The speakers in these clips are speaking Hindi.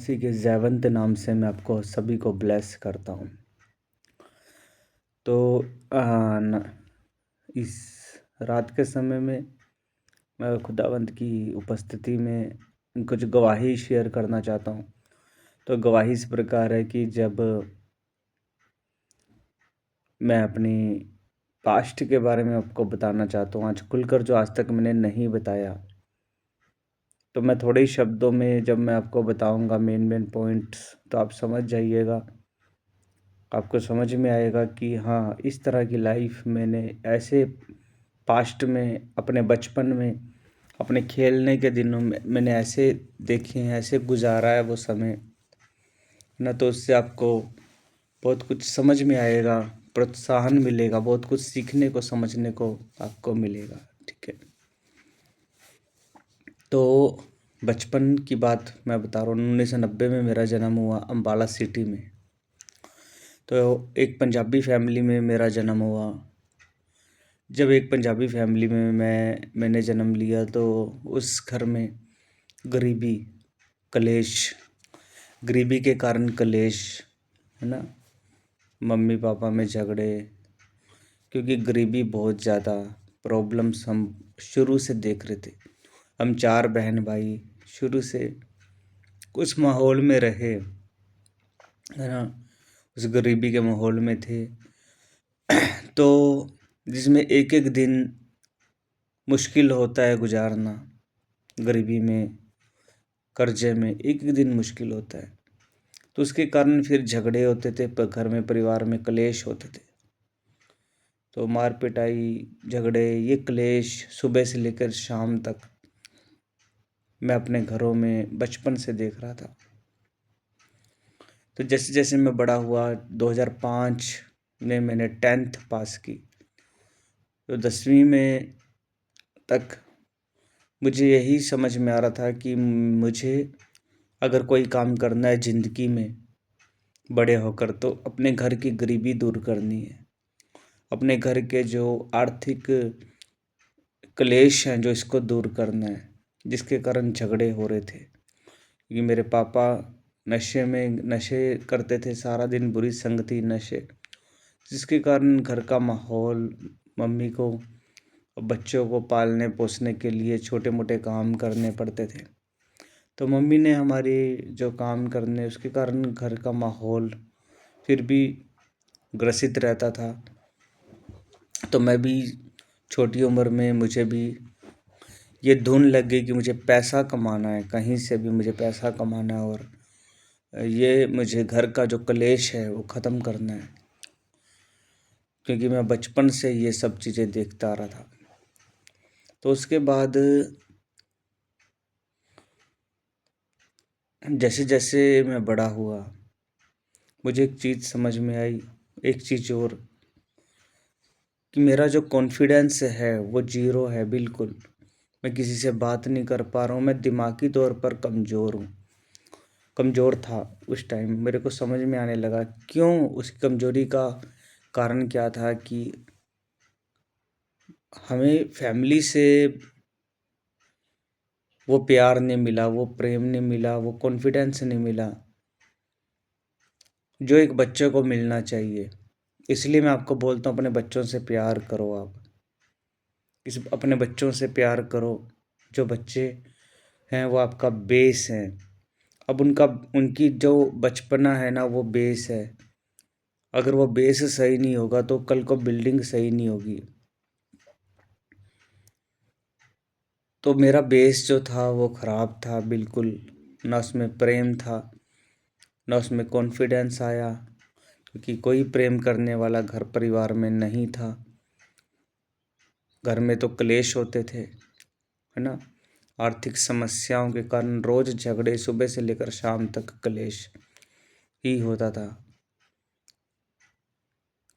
मसीह के जयवंत नाम से मैं आपको सभी को ब्लेस करता हूँ। तो इस रात के समय में मैं खुदावंत की उपस्थिति में कुछ गवाही शेयर करना चाहता हूँ। तो गवाही इस प्रकार है कि जब मैं अपनी पास्ट के बारे में आपको बताना चाहता हूँ आज खुलकर, जो आज तक मैंने नहीं बताया। तो मैं थोड़े ही शब्दों में जब मैं आपको बताऊंगा मेन पॉइंट्स, तो आप समझ जाइएगा, आपको समझ में आएगा कि हाँ, इस तरह की लाइफ मैंने ऐसे पास्ट में, अपने बचपन में, अपने खेलने के दिनों में मैंने ऐसे देखे हैं, ऐसे गुजारा है वो समय ना। तो उससे आपको बहुत कुछ समझ में आएगा, प्रोत्साहन मिलेगा, बहुत कुछ सीखने को, समझने को आपको मिलेगा। ठीक है, तो बचपन की बात मैं बता रहा हूँ। 1990 में मेरा जन्म हुआ अम्बाला सिटी में। तो एक पंजाबी फैमिली में मेरा जन्म हुआ। जब एक पंजाबी फैमिली में मैंने जन्म लिया, तो उस घर में गरीबी, कलेश, गरीबी के कारण कलेश, है ना, मम्मी पापा में झगड़े, क्योंकि गरीबी बहुत ज़्यादा प्रॉब्लम्स हम शुरू से देख रहे थे। हम 4 बहन भाई शुरू से कुछ माहौल में रहे, है ना, उस गरीबी के माहौल में थे। तो जिसमें एक एक दिन मुश्किल होता है गुजारना, गरीबी में, कर्जे में एक एक दिन मुश्किल होता है। तो उसके कारण फिर झगड़े होते थे, घर में, परिवार में कलेश होते थे। तो मार पिटाई, झगड़े, ये क्लेश सुबह से लेकर शाम तक मैं अपने घरों में बचपन से देख रहा था। तो जैसे जैसे मैं बड़ा हुआ, 2005 में मैंने 10th पास की। तो 10वीं में तक मुझे यही समझ में आ रहा था कि मुझे अगर कोई काम करना है ज़िंदगी में बड़े होकर, तो अपने घर की गरीबी दूर करनी है, अपने घर के जो आर्थिक क्लेश हैं जो इसको दूर करना है, जिसके कारण झगड़े हो रहे थे। क्योंकि मेरे पापा नशे करते थे, सारा दिन बुरी संगति, नशे, जिसके कारण घर का माहौल, मम्मी को बच्चों को पालने पोसने के लिए छोटे मोटे काम करने पड़ते थे। तो मम्मी ने हमारी जो काम करने, उसके कारण घर का माहौल फिर भी ग्रसित रहता था। तो मैं भी छोटी उम्र में, मुझे भी ये धुन लग गई कि मुझे पैसा कमाना है, कहीं से भी मुझे पैसा कमाना है, और ये मुझे घर का जो क्लेश है वो ख़त्म करना है। क्योंकि मैं बचपन से ये सब चीज़ें देखता आ रहा था। तो उसके बाद जैसे जैसे मैं बड़ा हुआ, मुझे एक चीज़ समझ में आई, एक चीज़ और, कि मेरा जो कॉन्फिडेंस है वो ज़ीरो है बिल्कुल। मैं किसी से बात नहीं कर पा रहा हूँ, मैं दिमागी तौर पर कमज़ोर हूँ, कमज़ोर था। उस टाइम मेरे को समझ में आने लगा क्यों, उस कमज़ोरी का कारण क्या था, कि हमें फैमिली से वो प्यार नहीं मिला, वो प्रेम नहीं मिला, वो कॉन्फिडेंस नहीं मिला जो एक बच्चे को मिलना चाहिए। इसलिए मैं आपको बोलता हूँ, अपने बच्चों से प्यार करो। आप अपने बच्चों से प्यार करो। जो बच्चे हैं वो आपका बेस हैं। अब उनकी जो बचपना है ना, वो बेस है। अगर वो बेस सही नहीं होगा तो कल को बिल्डिंग सही नहीं होगी। तो मेरा बेस जो था वो ख़राब था बिल्कुल, ना उसमें प्रेम था, ना उसमें कॉन्फिडेंस आया, क्योंकि कोई प्रेम करने वाला घर परिवार में नहीं था। घर में तो क्लेश होते थे, है ना, आर्थिक समस्याओं के कारण रोज़ झगड़े, सुबह से लेकर शाम तक क्लेश ही होता था,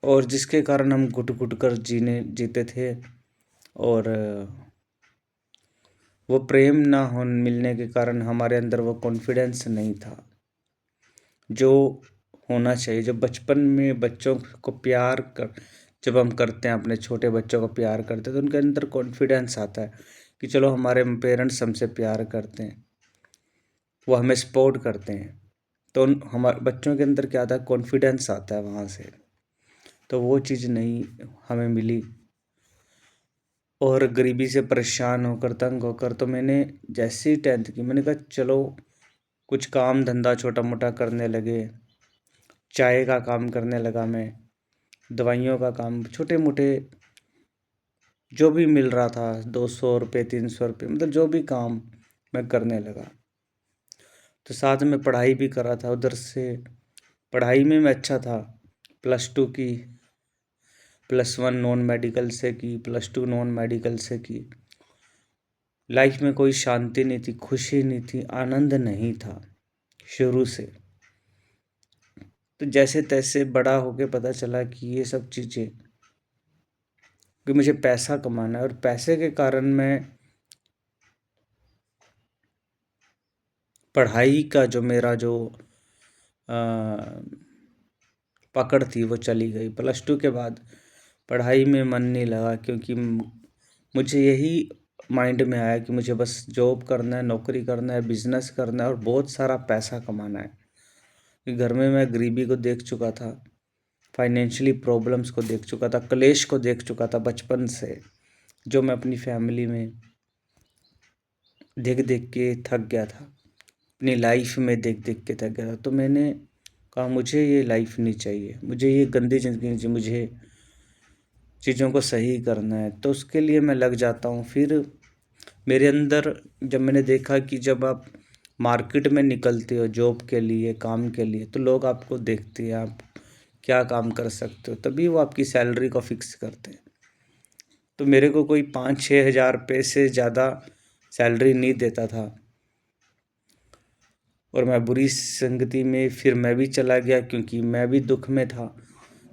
और जिसके कारण हम घुट घुट कर जीते थे। और वो प्रेम ना हो मिलने के कारण हमारे अंदर वो कॉन्फिडेंस नहीं था जो होना चाहिए। जब बचपन में बच्चों को प्यार कर जब हम करते हैं, अपने छोटे बच्चों को प्यार करते हैं, तो उनके अंदर कॉन्फिडेंस आता है कि चलो हमारे पेरेंट्स हमसे प्यार करते हैं। वो हमें सपोर्ट करते हैं, तो हमारे बच्चों के अंदर क्या आता है, कॉन्फिडेंस आता है वहाँ से। तो वो चीज़ नहीं हमें मिली, और गरीबी से परेशान होकर तंग होकर तो मैंने जैसे ही 10th की, मैंने कहा चलो कुछ काम धंधा छोटा मोटा करने लगे। चाय का काम करने लगा मैं, दवाइयों का काम, छोटे मोटे जो भी मिल रहा था, 200 रुपये 300 रुपये, मतलब जो भी काम मैं करने लगा। तो साथ में पढ़ाई भी कर रहा था उधर से। पढ़ाई में मैं अच्छा था, +2 की, +1 नॉन मेडिकल से की, +2 नॉन मेडिकल से की। लाइफ में कोई शांति नहीं थी, खुशी नहीं थी, आनंद नहीं था शुरू से। तो जैसे तैसे बड़ा होके पता चला कि ये सब चीज़ें, कि मुझे पैसा कमाना है, और पैसे के कारण मैं पढ़ाई का जो मेरा जो पकड़ थी वो चली गई। +2 के बाद पढ़ाई में मन नहीं लगा, क्योंकि मुझे यही माइंड में आया कि मुझे बस जॉब करना है, नौकरी करना है, बिजनेस करना है, और बहुत सारा पैसा कमाना है। कि घर में मैं गरीबी को देख चुका था, फाइनेंशियली प्रॉब्लम्स को देख चुका था, क्लेश को देख चुका था बचपन से, जो मैं अपनी फैमिली में देख देख के थक गया था, अपनी लाइफ में देख देख के थक गया था। तो मैंने कहा मुझे ये लाइफ नहीं चाहिए, मुझे ये गंदी ज़िंदगी नहीं चाहिए, मुझे चीज़ों को सही करना है। तो उसके लिए मैं लग जाता हूँ। फिर मेरे अंदर जब मैंने देखा कि जब आप मार्केट में निकलते हो जॉब के लिए, काम के लिए, तो लोग आपको देखते हैं आप क्या काम कर सकते हो, तभी वो आपकी सैलरी को फिक्स करते हैं। तो मेरे को कोई 5-6 हज़ार रुपये से ज़्यादा सैलरी नहीं देता था, और मैं बुरी संगति में फिर मैं भी चला गया, क्योंकि मैं भी दुख में था।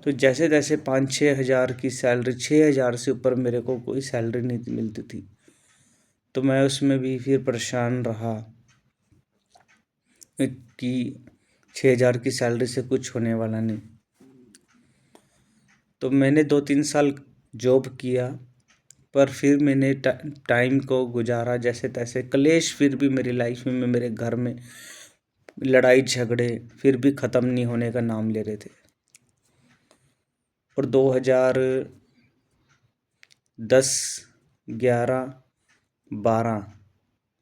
तो जैसे तैसे 5-6 हज़ार की सैलरी, 6 हज़ार से ऊपर मेरे को कोई सैलरी नहीं मिलती थी। तो मैं उसमें भी फिर परेशान रहा कि 6 हज़ार की सैलरी से कुछ होने वाला नहीं। तो मैंने 2-3 साल जॉब किया, पर फिर मैंने टाइम को गुजारा जैसे तैसे। क्लेश फिर भी मेरी लाइफ में, मेरे घर में लड़ाई झगड़े फिर भी ख़त्म नहीं होने का नाम ले रहे थे। और 2010, 11, 12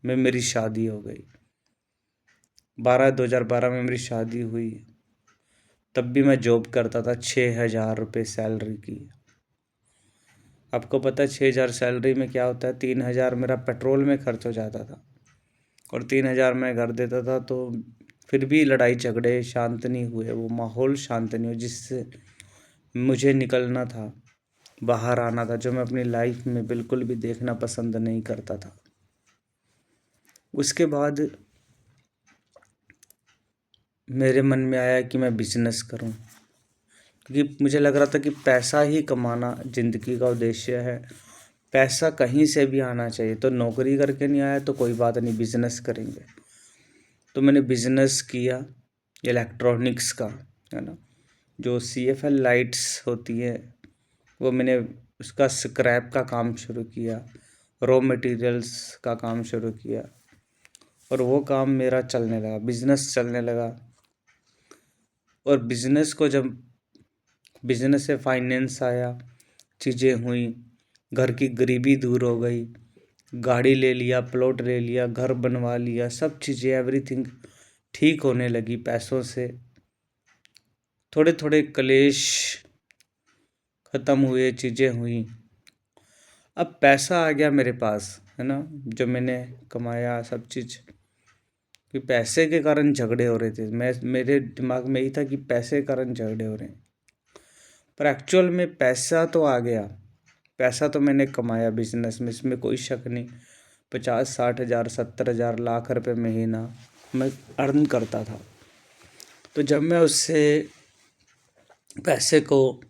में मेरी शादी हो गई। 2012 में मेरी शादी हुई। तब भी मैं जॉब करता था 6 हज़ार रुपये सैलरी की। आपको पता है 6 हज़ार सैलरी में क्या होता है? 3 हज़ार मेरा पेट्रोल में खर्च हो जाता था, और 3 हज़ार मैं घर देता था। तो फिर भी लड़ाई झगड़े शांत नहीं हुए, वो माहौल शांत नहीं हुआ जिससे मुझे निकलना था, बाहर आना था, जो मैं अपनी लाइफ में बिल्कुल भी देखना पसंद नहीं करता था। उसके बाद मेरे मन में आया कि मैं बिजनेस करूं, क्योंकि मुझे लग रहा था कि पैसा ही कमाना ज़िंदगी का उद्देश्य है। पैसा कहीं से भी आना चाहिए, तो नौकरी करके नहीं आया तो कोई बात नहीं, बिजनेस करेंगे। तो मैंने बिजनेस किया इलेक्ट्रॉनिक्स का, है ना, जो CFL लाइट्स होती है, वो मैंने उसका स्क्रैप का काम शुरू किया, रॉ मटेरियल्स का काम शुरू किया, और वो काम मेरा चलने लगा, बिजनेस चलने लगा। और बिजनेस को जब, बिजनेस से फाइनेंस आया, चीज़ें हुई, घर की गरीबी दूर हो गई, गाड़ी ले लिया, प्लॉट ले लिया, घर बनवा लिया, सब चीज़ें एवरीथिंग ठीक होने लगी पैसों से। थोड़े थोड़े क्लेश ख़त्म हुए, चीज़ें हुई। अब पैसा आ गया मेरे पास, है ना, जो मैंने कमाया सब चीज़। कि पैसे के कारण झगड़े हो रहे थे, मेरे दिमाग में यही था कि पैसे के कारण झगड़े हो रहे हैं, पर एक्चुअल में पैसा तो आ गया। पैसा तो मैंने कमाया बिजनेस में, इसमें कोई शक नहीं। 50-60 हज़ार, 70 हज़ार, लाख रुपए महीना मैं अर्न करता था। तो जब मैं उससे पैसे को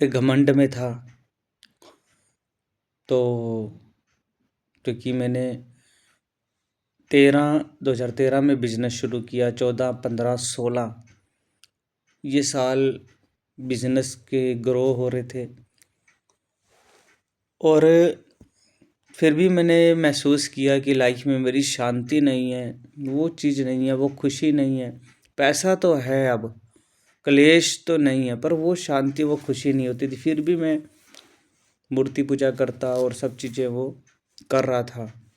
के घमंड में था, तो क्योंकि मैंने 2013 में बिज़नेस शुरू किया, 14, 15, 16 ये साल बिज़नेस के ग्रो हो रहे थे। और फिर भी मैंने महसूस किया कि लाइफ में मेरी शांति नहीं है, वो चीज़ नहीं है, वो खुशी नहीं है। पैसा तो है अब, क्लेश तो नहीं है, पर वो शांति, वो खुशी नहीं होती थी। फिर भी मैं मूर्ति पूजा करता और सब चीज़ें वो कर रहा था।